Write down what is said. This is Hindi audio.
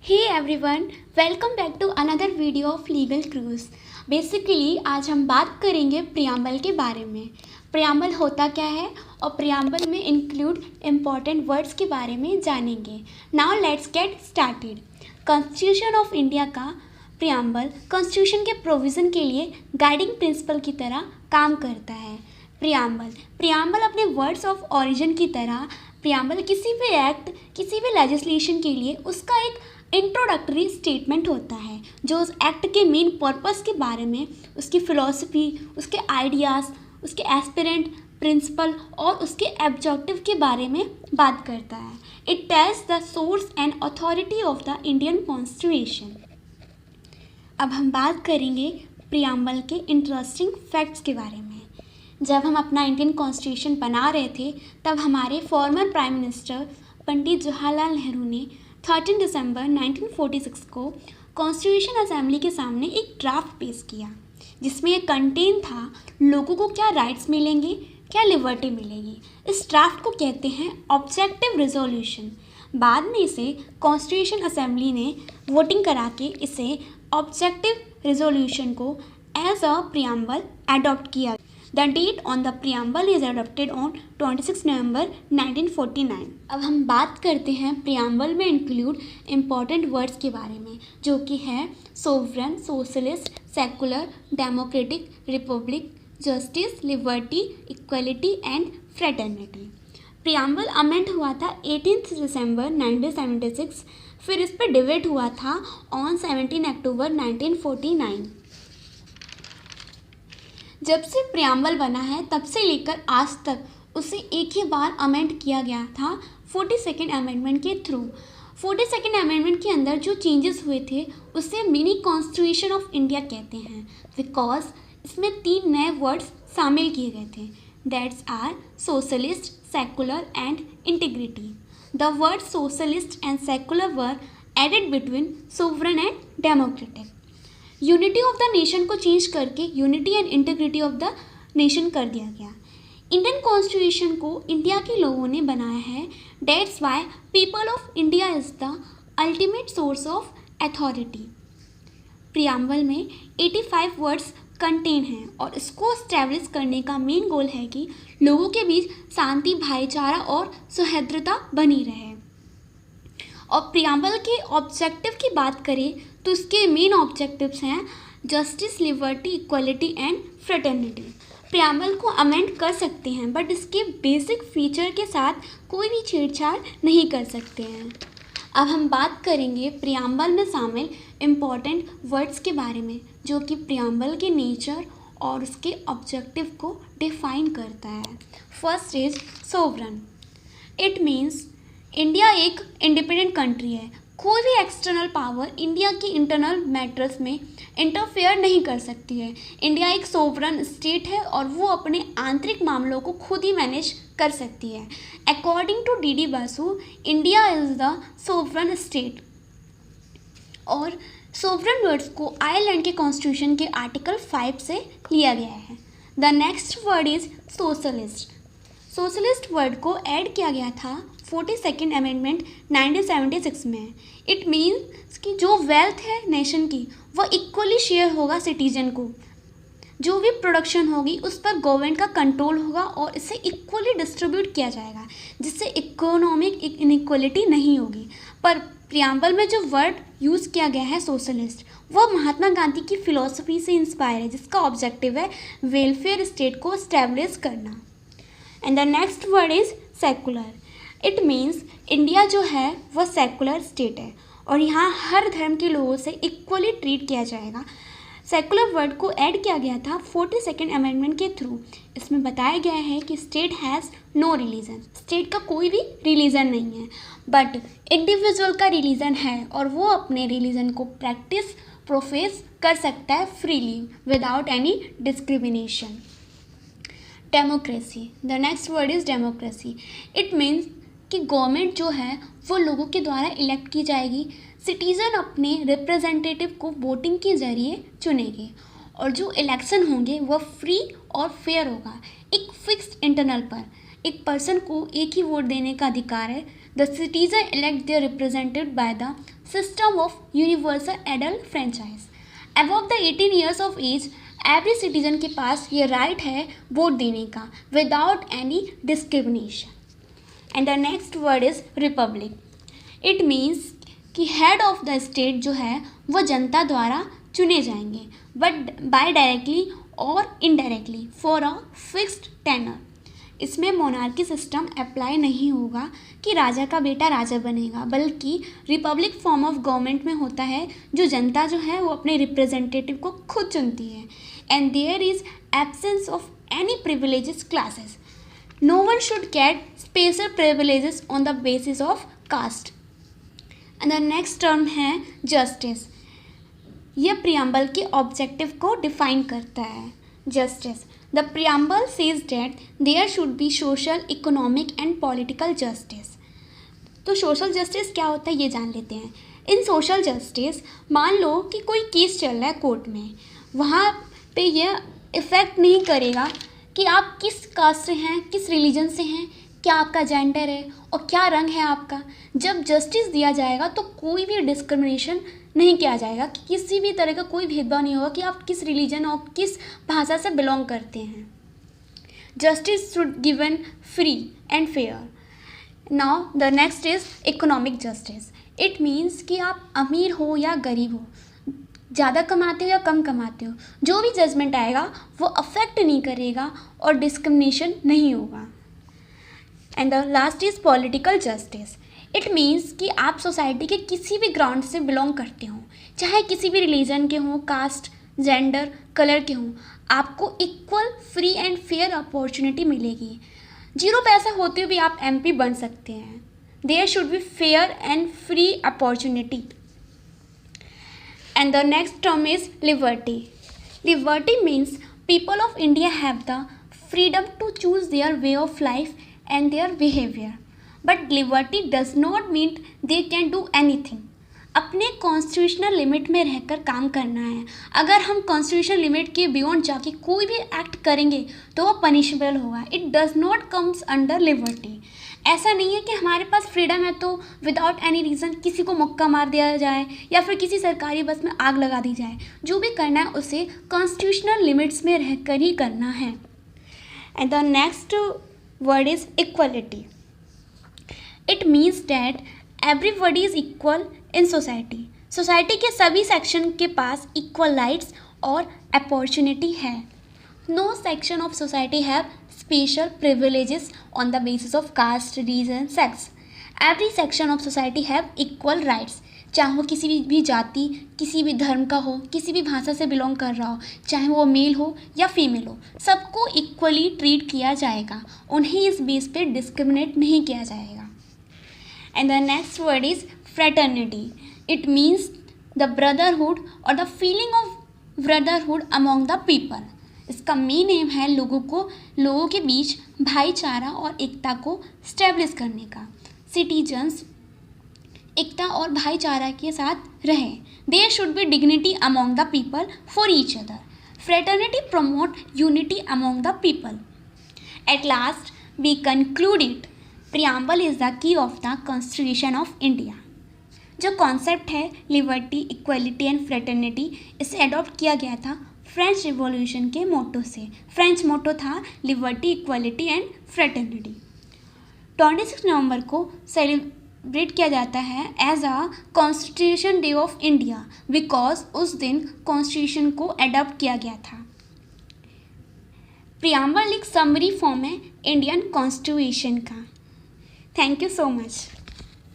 Hey everyone, welcome back to another video of legal cruise. Basically आज हम बात करेंगे प्रियम्बल के बारे में। प्रियम्बल होता क्या है और प्रियम्बल में इंक्लूड इम्पॉर्टेंट वर्ड्स के बारे में जानेंगे। Now let's get started. Constitution of India का प्रियम्बल कॉन्स्टिट्यूशन के प्रोविज़न के लिए गाइडिंग प्रिंसिपल की तरह काम करता है। प्रियम्बल अपने वर्ड्स ऑफ ओरिजिन की तरह प्रियम्बल किसी भी एक्ट, किसी भी लेजिस्लेशन के लिए उसका एक इंट्रोडक्टरी स्टेटमेंट होता है जो उस एक्ट के मेन पर्पस के बारे में, उसकी फ़िलॉसफी, उसके आइडियाज़, उसके एस्पिरेंट प्रिंसिपल और उसके ऑब्जेक्टिव के बारे में बात करता है। It tells the source and authority of the Indian constitution. अब हम बात करेंगे प्रियम्बल के इंटरेस्टिंग फैक्ट्स के बारे में। जब हम अपना इंडियन कॉन्स्टिट्यूशन बना रहे थे तब हमारे former prime minister Pandit Jawaharlal Nehru ने 13 दिसंबर 1946 को कॉन्स्टिट्यूशन असेंबली के सामने एक ड्राफ्ट पेश किया जिसमें यह कंटेन था लोगों को क्या राइट्स मिलेंगे, क्या लिबर्टी मिलेगी। इस ड्राफ्ट को कहते हैं ऑब्जेक्टिव रिजोल्यूशन। बाद में इसे कॉन्स्टिट्यूशन असेंबली ने वोटिंग करा के इसे ऑब्जेक्टिव रिजोल्यूशन को एज अ प्रियम्बल अडॉप्ट किया। The date on the preamble is adopted on 26 नवंबर 1949। अब हम बात करते हैं प्रियम्बल में इंक्लूड इम्पॉर्टेंट वर्ड्स के बारे में, जो कि है sovereign, socialist, secular, democratic, Republic, justice, liberty, equality and fraternity. Preamble amend हुआ था 18 दिसंबर 1976, फिर इस पर डिबेट हुआ था ऑन 17 अक्टूबर 1949। जब से प्रियम्बल बना है तब से लेकर आज तक उसे एक ही बार अमेंड किया गया था 42nd अमेंडमेंट के थ्रू। 42nd अमेंडमेंट के अंदर जो चेंजेस हुए थे उसे मिनी कॉन्स्टिट्यूशन ऑफ इंडिया कहते हैं, बिकॉज इसमें 3 नए वर्ड्स शामिल किए गए थे, that's are socialist, secular and integrity. The word socialist and secular were added between sovereign and democratic. Unity of the nation को चेंज करके unity and integrity of the nation कर दिया गया। इंडियन कॉन्स्टिट्यूशन को इंडिया के लोगों ने बनाया है, that's why people of India is the ultimate source of authority. Preamble में 85 वर्ड्स कंटेन हैं और इसको इस्टेब्लिश करने का मेन गोल है कि लोगों के बीच शांति, भाईचारा और सौहार्द्रता बनी रहे। और प्रियम्बल के ऑब्जेक्टिव की बात करें तो इसके मेन ऑब्जेक्टिव्स हैं justice, liberty, equality and fraternity. Preamble को अमेंड कर सकते हैं बट इसके बेसिक फीचर के साथ कोई भी छेड़छाड़ नहीं कर सकते हैं। अब हम बात करेंगे प्रियम्बल में शामिल इम्पॉर्टेंट वर्ड्स के बारे में, जो कि प्रियम्बल के नेचर और उसके ऑब्जेक्टिव को डिफाइन करता है। First is sovereign. It means India एक इंडिपेंडेंट कंट्री है। कोई भी एक्सटर्नल पावर इंडिया की इंटरनल मैटर्स में इंटरफेयर नहीं कर सकती है। इंडिया एक सोवरन स्टेट है और वो अपने आंतरिक मामलों को खुद ही मैनेज कर सकती है। According to D Basu, India is the sovereign state. और सोवरन वर्ड्स को आयरलैंड के कॉन्स्टिट्यूशन के आर्टिकल 5 से लिया गया है। The next word is socialist. Socialist word को ऐड किया गया था 42nd अमेंडमेंट 1976 में। इट मीन्स कि जो वेल्थ है नेशन की वो इक्वली शेयर होगा सिटीजन को। जो भी प्रोडक्शन होगी उस पर गवर्नमेंट का कंट्रोल होगा और इसे इक्वली डिस्ट्रीब्यूट किया जाएगा, जिससे इकोनॉमिक इनइक्वलिटी नहीं होगी। पर प्रियम्बल में जो वर्ड यूज़ किया गया है सोशलिस्ट, वह महात्मा गांधी की फ़िलॉसफी से इंस्पायर है, जिसका ऑब्जेक्टिव है वेलफेयर स्टेट को इस्टेब्लिश करना। And the next word is secular. It means India जो है वह सेकुलर स्टेट है और यहाँ हर धर्म के लोगों से इक्वली ट्रीट किया जाएगा। सेकुलर वर्ड को ऐड किया गया था 42nd अमेंडमेंट के थ्रू। इसमें बताया गया है कि state has no religion. State का कोई भी रिलीजन नहीं है, बट इंडिविजुअल का रिलीजन है और वो अपने रिलीजन को प्रैक्टिस, प्रोफेस कर सकता है freely without any discrimination. Democracy. The next word is democracy. It means कि गवर्नमेंट जो है वो लोगों के द्वारा इलेक्ट की जाएगी। सिटीज़न अपने रिप्रेजेंटेटिव को वोटिंग के ज़रिए चुनेंगे और जो इलेक्शन होंगे वह फ्री और फेयर होगा। एक फिक्स्ड इंटरनल पर एक पर्सन को एक ही वोट देने का अधिकार है, The citizen elect their represented by the system of universal adult franchise. Above the 18 years of age, every citizen के पास ये राइट है वोट देने का without any discrimination. And the next word is republic. It means कि हेड ऑफ द स्टेट जो है वो जनता द्वारा चुने जाएंगे बट बाय डायरेक्टली और indirectly for a fixed tenure. इसमें मोनार्की सिस्टम अप्लाई नहीं होगा कि राजा का बेटा राजा बनेगा, बल्कि रिपब्लिक फॉर्म ऑफ गवर्नमेंट में होता है जो जनता जो है वो अपने रिप्रेजेंटेटिव को खुद चुनती है. And there is absence of any privileges classes. No one should get special privileges on the basis of caste. And the next term है जस्टिस. यह प्रियम्बल के ऑब्जेक्टिव को डिफाइन करता है. Justice. The preamble says that there should be social, economic and political justice. तो सोशल जस्टिस क्या होता है ये जान लेते हैं. इन सोशल जस्टिस मान लो कि कोई केस चल रहा है कोर्ट में, वहाँ पे यह इफ़ेक्ट नहीं करेगा कि आप किस कास्ट से हैं, किस रिलीजन से हैं, क्या आपका जेंडर है और क्या रंग है आपका. जब जस्टिस दिया जाएगा तो कोई भी डिस्क्रिमिनेशन नहीं किया जाएगा कि किसी भी तरह का कोई भेदभाव नहीं होगा कि आप किस रिलीजन और किस भाषा से बिलोंग करते हैं. Justice should given free and fair. Now the next is economic justice. It means कि आप अमीर हो या गरीब हो, ज़्यादा कमाते हो या कम कमाते हो, जो भी जजमेंट आएगा वो अफेक्ट नहीं करेगा और डिस्क्रिमिनेशन नहीं होगा. And the last is political justice. It means कि आप सोसाइटी के किसी भी ग्राउंड से बिलोंग करते हो, चाहे किसी भी रिलीजन के हों, कास्ट, जेंडर, कलर के हों, आपको equal free and fair opportunity मिलेगी. 0 पैसा होते हुए भी आप MP बन सकते हैं. There should be fair and free opportunity. And the next term is liberty. Liberty means people of India have the freedom to choose their way of life and their behavior. But liberty does not mean they can do anything. अपने कॉन्स्टिट्यूशनल लिमिट में रहकर काम करना है. अगर हम कॉन्स्टिट्यूशनल लिमिट के बियॉन्ड जाके कोई भी एक्ट करेंगे तो वो पनिशेबल होगा. It does not comes under liberty. ऐसा नहीं है कि हमारे पास फ्रीडम है तो विदाउट एनी रीज़न किसी को मुक्का मार दिया जाए या फिर किसी सरकारी बस में आग लगा दी जाए. जो भी करना है उसे कॉन्स्टिट्यूशनल लिमिट्स में रहकर ही करना है. And the next word is equality. It means that everybody is equal in society. Society के सभी सेक्शन के पास इक्वल राइट्स और अपॉर्चुनिटी है. No section of society have special privileges on the basis of caste, reason, sex. Every section of society have equal rights. चाहे वो किसी भी जाति, किसी भी धर्म का हो, किसी भी भाषा से बिलोंग कर रहा हो, चाहे वो मेल हो या फीमेल हो, सबको इक्वली ट्रीट किया जाएगा. उन्हें इस बेस पे डिस्क्रिमिनेट नहीं किया जाएगा. And the next word is fraternity. It means the brotherhood और the feeling of brotherhood among the people. इसका मेन एम है लोगों के बीच भाईचारा और एकता को स्टैब्लिश करने का. सिटीजन्स एकता और भाईचारा के साथ रहें. There should be dignity among the people for each other. Fraternity promote unity among the people. At last we conclude it. Preamble is the key of the constitution of India. जो कॉन्सेप्ट है लिबर्टी, इक्वलिटी एंड फ्रेटर्निटी, इसे अडॉप्ट किया गया था फ्रेंच रिवॉल्यूशन के मोटो से. फ्रेंच मोटो था लिबर्टी, इक्वलिटी एंड फ्रेटर्निटी. 26 नवंबर को सेलिब्रेट किया जाता है as a constitution day of India because उस दिन कॉन्स्टिट्यूशन को अडॉप्ट किया गया था. प्रियम्बल एक समरी फॉर्म है इंडियन कॉन्स्टिट्यूशन का. Thank you so much.